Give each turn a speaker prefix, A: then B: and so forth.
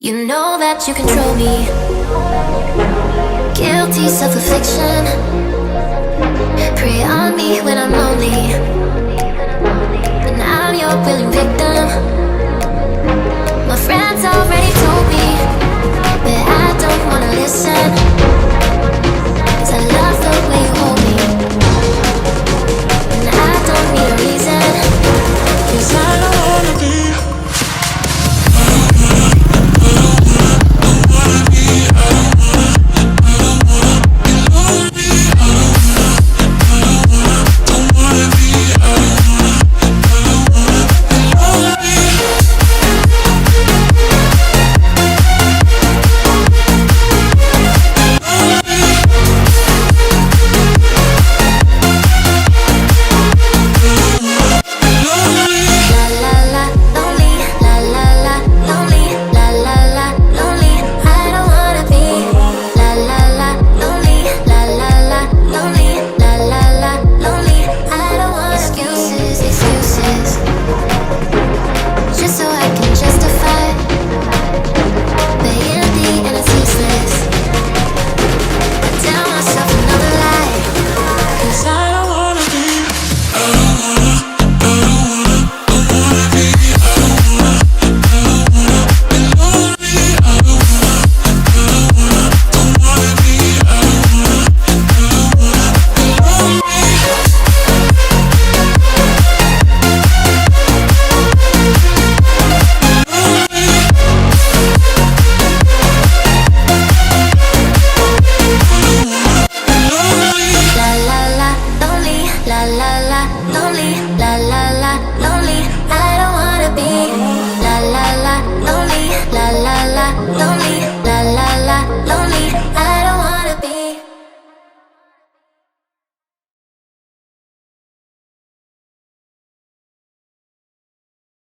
A: You know that you control me. Guilty self-affliction. Prey on me when I'm lonely, and I'm your willing victim. My friends already